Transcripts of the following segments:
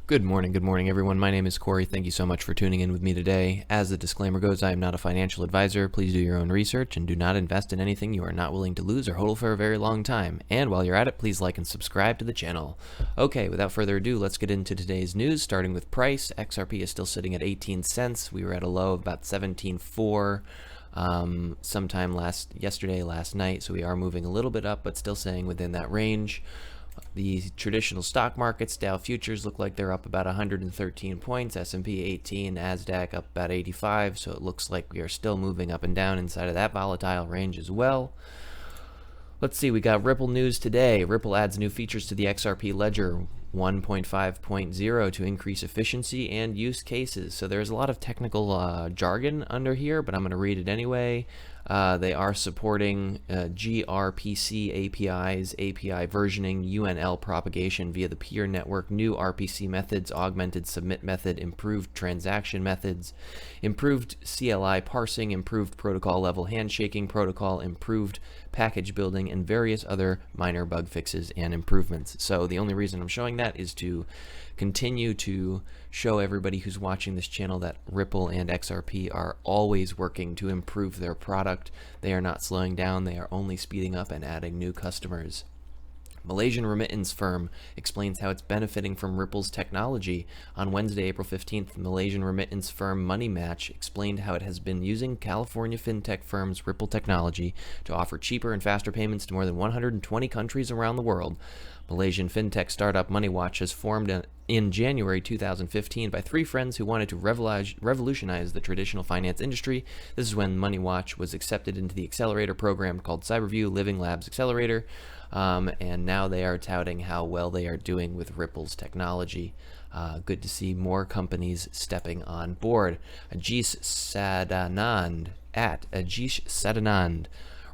Good morning everyone. My name is Corey. Thank you so much for tuning in with me today. As the disclaimer goes, I am not a financial advisor. Please do your own research and do not invest in anything you are not willing to lose or hold for a very long time. And while you're at it, please like and subscribe to the channel. Okay, without further ado, let's get into today's news, starting with price. XRP is still sitting at 18 cents. We were at a low of about 17.4 sometime last night, so we are moving a little bit up, but still staying within that range. The traditional stock markets, Dow futures look like they're up about 113 points, S&P 18, Nasdaq up about 85, so it looks like we are still moving up and down inside of that volatile range as well. Let's see, we got Ripple news today. Ripple adds new features to the XRP Ledger 1.5.0 to increase efficiency and use cases. So there's a lot of technical jargon under here, but I'm going to read it anyway. They are supporting gRPC APIs, API versioning, UNL propagation via the peer network, new RPC methods, augmented submit method, improved transaction methods, improved CLI parsing, improved protocol level handshaking protocol, improved package building, and various other minor bug fixes and improvements. So the only reason I'm showing that is to continue to show everybody who's watching this channel that Ripple and XRP are always working to improve their product. They are not slowing down, they are only speeding up and adding new customers. Malaysian remittance firm explains how it's benefiting from Ripple's technology. On Wednesday, April 15th, Malaysian remittance firm Money Match explained how it has been using California fintech firm's Ripple technology to offer cheaper and faster payments to more than 120 countries around the world. Malaysian fintech startup MoneyWatch has formed in January 2015 by three friends who wanted to revolutionize the traditional finance industry. This is when MoneyWatch was accepted into the accelerator program called Cyberview Living Labs Accelerator. And now they are touting how well they are doing with Ripple's technology. Good to see more companies stepping on board. Ajish Sadanand,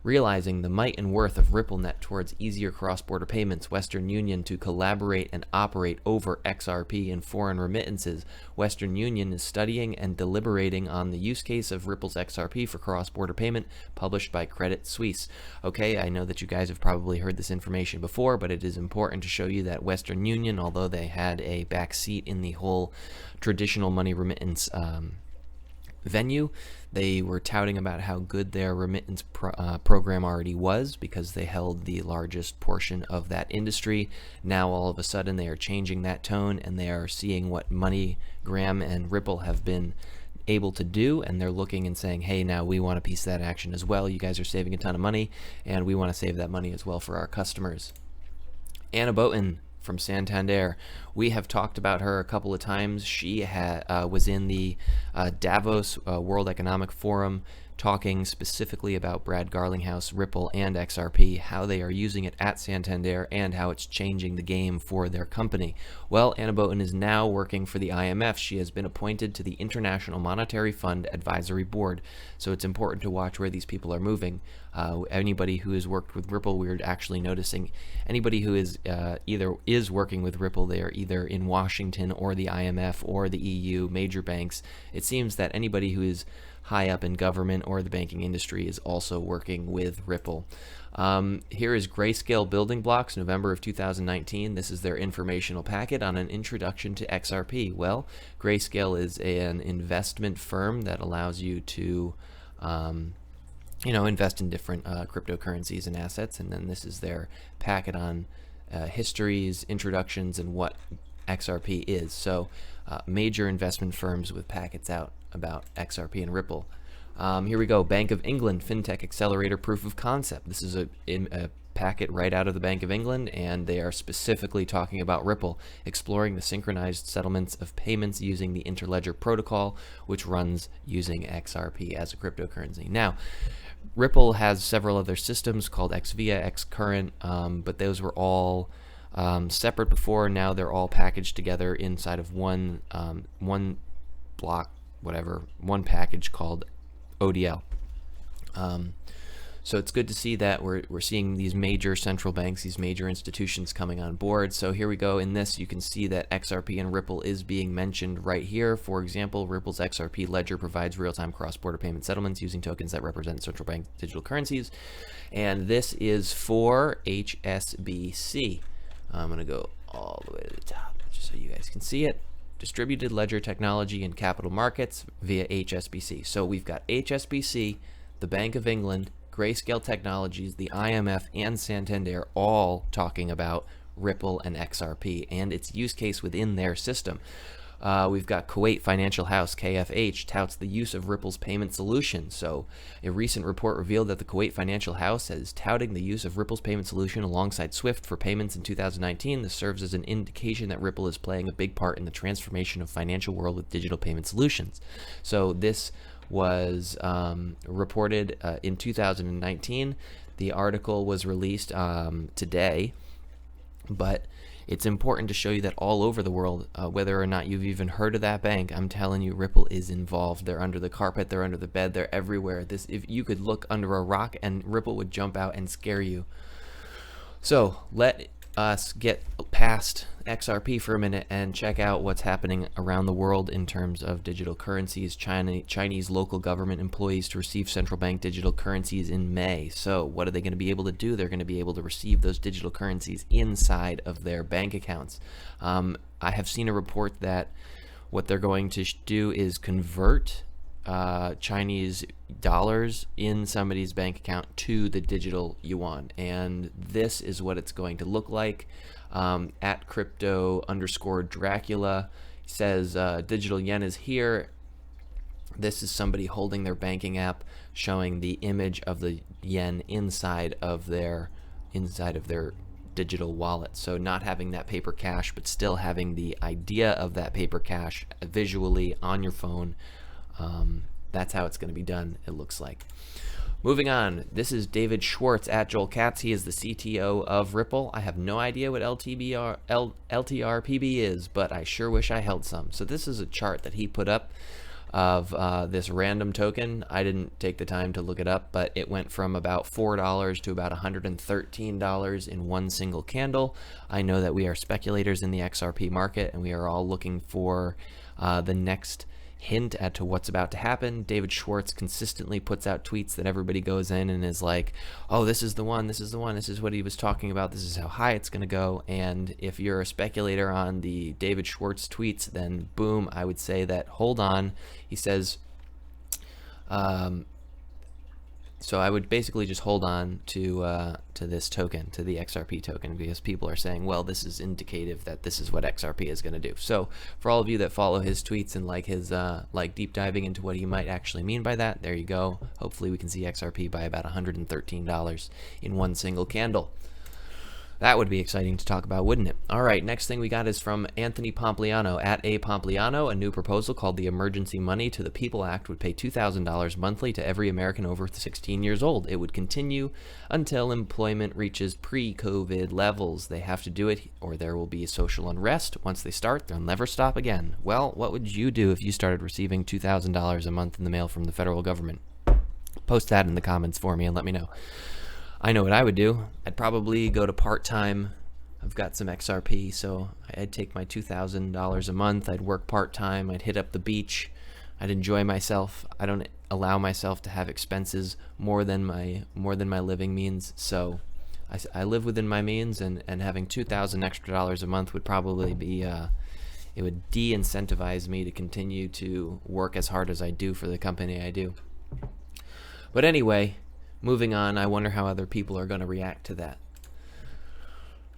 realizing the might and worth of RippleNet towards easier cross-border payments, Western Union to collaborate and operate over XRP and foreign remittances. Western Union is studying and deliberating on the use case of Ripple's XRP for cross-border payment, published by Credit Suisse. Okay, I know that you guys have probably heard this information before, but it is important to show you that Western Union, although they had a back seat in the whole traditional money remittance venue, they were touting about how good their remittance program already was because they held the largest portion of that industry. Now all of a sudden they are changing that tone and they are seeing what MoneyGram and Ripple have been able to do, and they're looking and saying, hey, now we want a piece of that action as well. You guys are saving a ton of money and we want to save that money as well for our customers. Anna Boten from Santander. We have talked about her a couple of times. She was in the Davos World Economic Forum talking specifically about Brad Garlinghouse, Ripple, and XRP, how they are using it at Santander, and how it's changing the game for their company. Well, Anna Boten is now working for the IMF. She has been appointed to the International Monetary Fund Advisory Board, so it's important to watch where these people are moving. Anybody who has worked with Ripple, we're actually noticing anybody who is either is working with Ripple, they are either in Washington or the IMF or the EU, major banks. It seems that anybody who is high up in government or the banking industry is also working with Ripple. Here is Grayscale Building Blocks, November of 2019. This is their informational packet on an introduction to XRP. Well, Grayscale is an investment firm that allows you to invest in different cryptocurrencies and assets, and then this is their packet on histories, introductions, and what XRP is. So major investment firms with packets out about XRP and Ripple. Here we go. Bank of England FinTech Accelerator Proof of Concept. This is a packet right out of the Bank of England, and they are specifically talking about Ripple, exploring the synchronized settlements of payments using the Interledger protocol, which runs using XRP as a cryptocurrency. Now, Ripple has several other systems called XVIA, XCurrent, but those were all separate before. Now they're all packaged together inside of one block, whatever, one package called ODL. So it's good to see that we're seeing these major central banks, these major institutions coming on board. So here we go. In this, you can see that XRP and Ripple is being mentioned right here. For example, Ripple's XRP ledger provides real-time cross-border payment settlements using tokens that represent central bank digital currencies. And this is for HSBC. I'm going to go all the way to the top. just so you guys can see it. Distributed Ledger Technology and Capital Markets via HSBC. So we've got HSBC, the Bank of England, Grayscale Technologies, the IMF, and Santander all talking about Ripple and XRP and its use case within their system. We've got Kuwait Financial House, KFH, touts the use of Ripple's payment solution. So a recent report revealed that the Kuwait Financial House is touting the use of Ripple's payment solution alongside SWIFT for payments in 2019. This serves as an indication that Ripple is playing a big part in the transformation of financial world with digital payment solutions. So this was reported in 2019. The article was released today, but it's important to show you that all over the world, whether or not you've even heard of that bank, I'm telling you, Ripple is involved. They're under the carpet, they're under the bed, they're everywhere. If you could look under a rock and Ripple would jump out and scare you. So let us get past XRP for a minute and check out what's happening around the world in terms of digital currencies. Chinese local government employees to receive central bank digital currencies in May. So what are they going to be able to do? They're going to be able to receive those digital currencies inside of their bank accounts. I have seen a report that what they're going to do is convert Chinese dollars in somebody's bank account to the digital yuan, and this is what it's going to look like. At crypto_Dracula says digital yen is here. This is somebody holding their banking app, showing the image of the yen inside of their digital wallet. So not having that paper cash, but still having the idea of that paper cash visually on your phone. That's how it's going to be done, it looks like. Moving on, this is David Schwartz at Joel Katz. He is the CTO of Ripple. I have no idea what LTRPB is, but I sure wish I held some. So this is a chart that he put up of this random token. I didn't take the time to look it up, but it went from about $4 to about $113 in one single candle. I know that we are speculators in the XRP market, and we are all looking for the next hint at to what's about to happen. David Schwartz consistently puts out tweets that everybody goes in and is like, oh, this is the one, this is the one, this is what he was talking about, this is how high it's going to go. And if you're a speculator on the David Schwartz tweets, then boom, I would say that hold on. He says, so I would basically just hold on to this token, to the XRP token, because people are saying, well, this is indicative that this is what XRP is going to do. So for all of you that follow his tweets and like his deep diving into what he might actually mean by that, there you go. Hopefully we can see XRP by about $113 in one single candle. That would be exciting to talk about, wouldn't it? All right, next thing we got is from Anthony Pompliano at A Pompliano. A new proposal called the Emergency Money to the People Act would pay $2,000 monthly to every American over 16 years old. It would continue until employment reaches pre-COVID levels. They have to do it or there will be social unrest. Once they start, they'll never stop again. Well, what would you do if you started receiving $2,000 a month in the mail from the federal government? Post that in the comments for me and let me know. I know what I would do. I'd probably go to part-time. I've got some XRP, so I'd take my $2,000 a month. I'd work part-time. I'd hit up the beach. I'd enjoy myself. I don't allow myself to have expenses more than my living means. So I live within my means, and having $2,000 extra a month would probably be it would de-incentivize me to continue to work as hard as I do for the company I do. But anyway, moving on, I wonder how other people are going to react to that.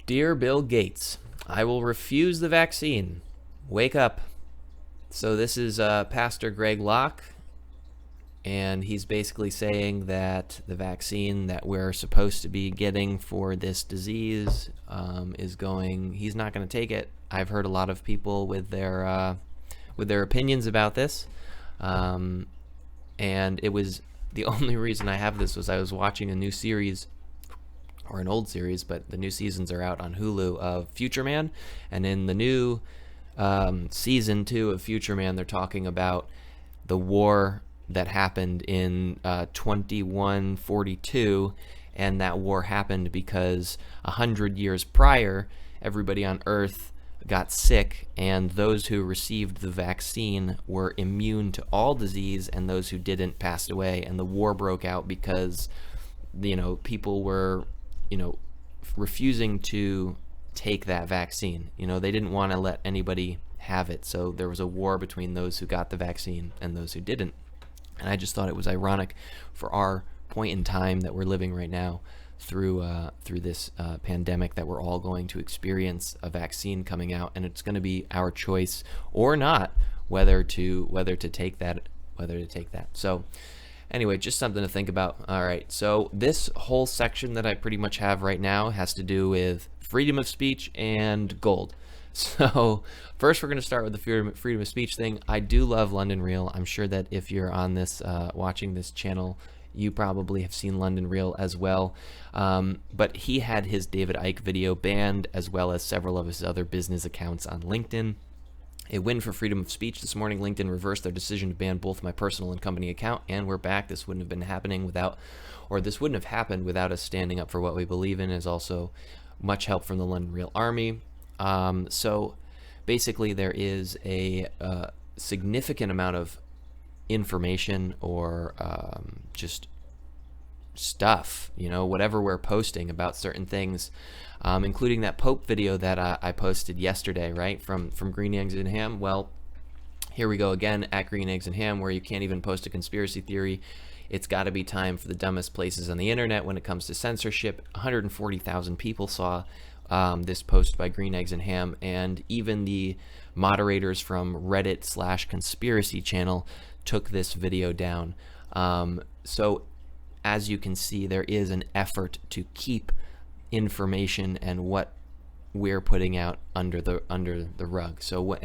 Dear Bill Gates, I will refuse the vaccine. Wake up. So this is Pastor Greg Locke, and he's basically saying that the vaccine that we're supposed to be getting for this disease he's not going to take it. I've heard a lot of people with their opinions about this, and it was the only reason I have this was I was watching a new series, or an old series, but the new seasons are out on Hulu, of Future Man. And in the new season 2 of Future Man, they're talking about the war that happened in 2142, and that war happened because 100 years prior, everybody on Earth got sick, and those who received the vaccine were immune to all disease, and those who didn't passed away. And the war broke out because people were refusing to take that vaccine. They didn't want to let anybody have it, so there was a war between those who got the vaccine and those who didn't. And I just thought it was ironic for our point in time that we're living right now through this pandemic, that we're all going to experience a vaccine coming out, and it's going to be our choice or not whether to take that. So anyway, just something to think about. All right, so this whole section that I pretty much have right now has to do with freedom of speech and gold. So first, we're going to start with the freedom of speech thing. I do love London Real. I'm sure that if you're on this watching this channel, you probably have seen London Real as well. But he had his David Icke video banned, as well as several of his other business accounts on LinkedIn. A win for freedom of speech. This morning, LinkedIn reversed their decision to ban both my personal and company account, and we're back. This wouldn't have happened without us standing up for what we believe in. Is also much help from the London Real Army. So basically, there is a significant amount of information or just stuff, whatever we're posting about certain things, including that Pape video that I posted yesterday, right, from Green Eggs and Ham. Well, here we go again at Green Eggs and Ham, where you can't even post a conspiracy theory. It's got to be time for the dumbest places on the internet when it comes to censorship. 140,000 people saw this post by Green Eggs and Ham, and even the moderators from Reddit/conspiracy channel took this video down. So as you can see, there is an effort to keep information and what we're putting out under the rug. So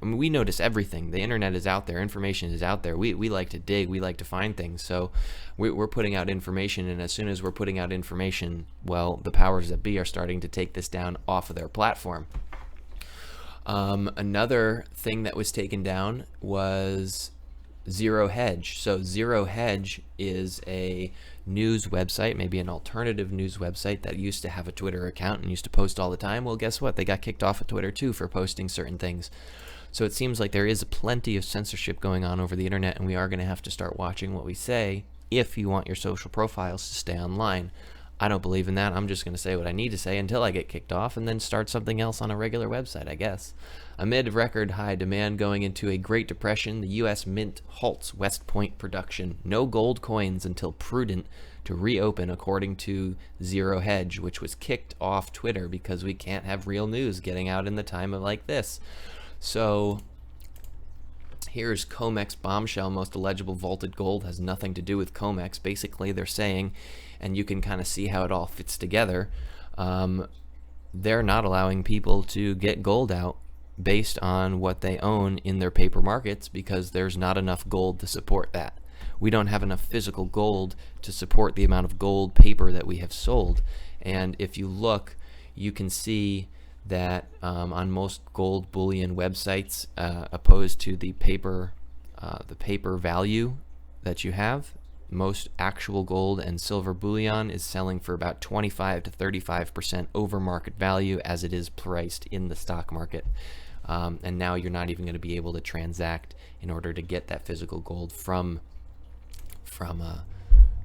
we notice everything. The internet is out there. Information is out there. We like to dig. We like to find things. So we're putting out information, and as soon as we're putting out information, well, the powers that be are starting to take this down off of their platform. Another thing that was taken down was Zero Hedge. So Zero Hedge is a news website, maybe an alternative news website that used to have a Twitter account and used to post all the time. Well, guess what? They got kicked off of Twitter too for posting certain things. So it seems like there is plenty of censorship going on over the internet, and we are going to have to start watching what we say if you want your social profiles to stay online. I don't believe in that. I'm just going to say what I need to say until I get kicked off, and then start something else on a regular website, I guess. Amid record high demand going into a Great Depression, the U.S. Mint halts West Point production. No gold coins until prudent to reopen, according to Zero Hedge, which was kicked off Twitter because we can't have real news getting out in the time of like this. So here's Comex bombshell. Most illegible vaulted gold has nothing to do with Comex. Basically, they're saying, and you can kind of see how it all fits together, they're not allowing people to get gold out based on what they own in their paper markets, because there's not enough gold to support that. We don't have enough physical gold to support the amount of gold paper that we have sold. And if you look, you can see that on most gold bullion websites, opposed to the paper value that you have, most actual gold and silver bullion is selling for about 25 to 35% over market value as it is priced in the stock market. And now you're not even going to be able to transact in order to get that physical gold from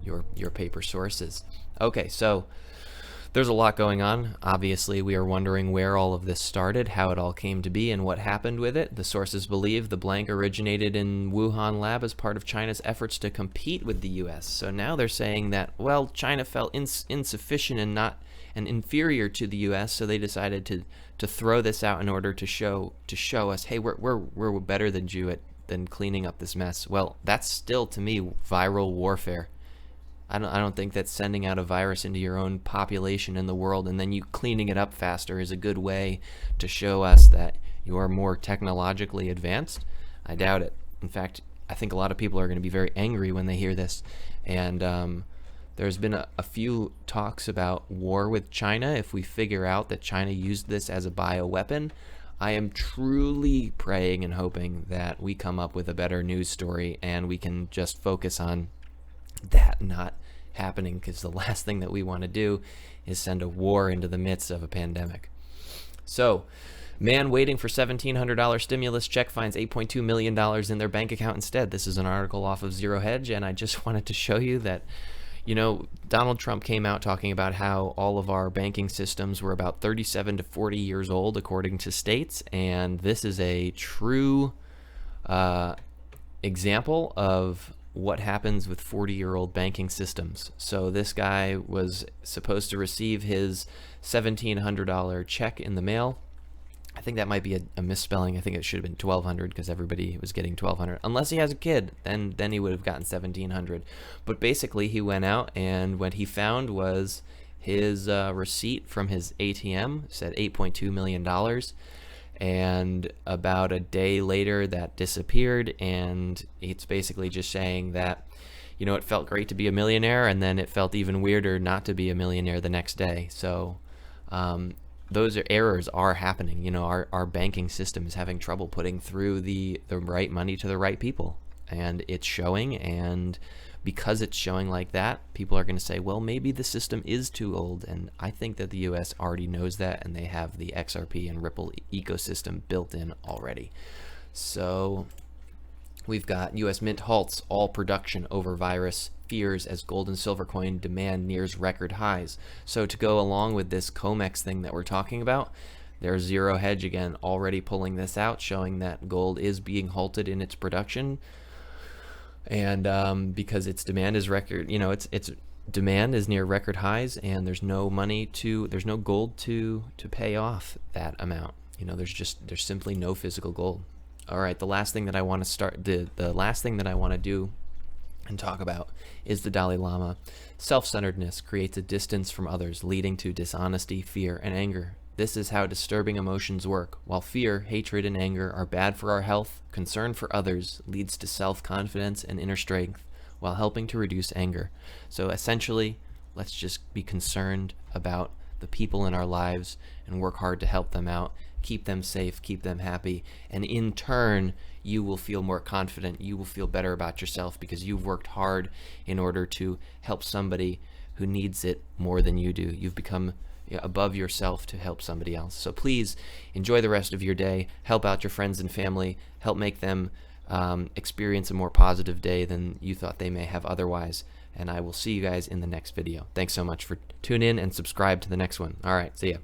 your paper sources. Okay, so there's a lot going on. Obviously, we are wondering where all of this started, how it all came to be, and what happened with it. The sources believe the blank originated in Wuhan lab as part of China's efforts to compete with the U.S. So now they're saying that, well, China felt insufficient and inferior to the U.S., so they decided to throw this out in order to show us, hey, we're better than you than cleaning up this mess. Well, that's still, to me, viral warfare. I don't think that sending out a virus into your own population in the world and then you cleaning it up faster is a good way to show us that you are more technologically advanced. I doubt it. In fact, I think a lot of people are going to be very angry when they hear this. And there's been a few talks about war with China. If we figure out that China used this as a bioweapon, I am truly praying and hoping that we come up with a better news story and we can just focus on that not happening, because the last thing that we want to do is send a war into the midst of a pandemic. So, man waiting for $1,700 stimulus check finds $8.2 million in their bank account instead. This is an article off of Zero Hedge, and I just wanted to show you that, Donald Trump came out talking about how all of our banking systems were about 37 to 40 years old, according to states, and this is a true example of what happens with 40-year-old banking systems. So this guy was supposed to receive his $1,700 check in the mail. I think that might be a misspelling. I think it should have been 1,200 because everybody was getting 1,200. Unless he has a kid, then he would have gotten 1,700. But basically, he went out, and what he found was his receipt from his ATM said $8.2 million. And about a day later, that disappeared, and it's basically just saying that, it felt great to be a millionaire, and then it felt even weirder not to be a millionaire the next day. So those errors are happening. Our banking system is having trouble putting through the right money to the right people, and it's showing. And because it's showing like that, people are going to say, well, maybe the system is too old. And I think that the US already knows that, and they have the XRP and Ripple ecosystem built in already. So we've got US Mint halts all production over virus fears as gold and silver coin demand nears record highs. So to go along with this Comex thing that we're talking about, there's Zero Hedge again already pulling this out, showing that gold is being halted in its production. And because its demand is record, its demand is near record highs, and there's no gold to pay off that amount. There's simply no physical gold. All right, the last thing that I want to do and talk about is the Dalai Lama. Self-centeredness creates a distance from others, leading to dishonesty, fear, and anger. This is how disturbing emotions work. While fear, hatred, and anger are bad for our health, concern for others leads to self-confidence and inner strength while helping to reduce anger. So essentially, let's just be concerned about the people in our lives and work hard to help them out, keep them safe, keep them happy, and in turn, you will feel more confident. You will feel better about yourself because you've worked hard in order to help somebody who needs it more than you do. You've become above yourself to help somebody else. So please enjoy the rest of your day, help out your friends and family, help make them experience a more positive day than you thought they may have otherwise. And I will see you guys in the next video. Thanks so much for tuning in, and subscribe to the next one. All right, see ya.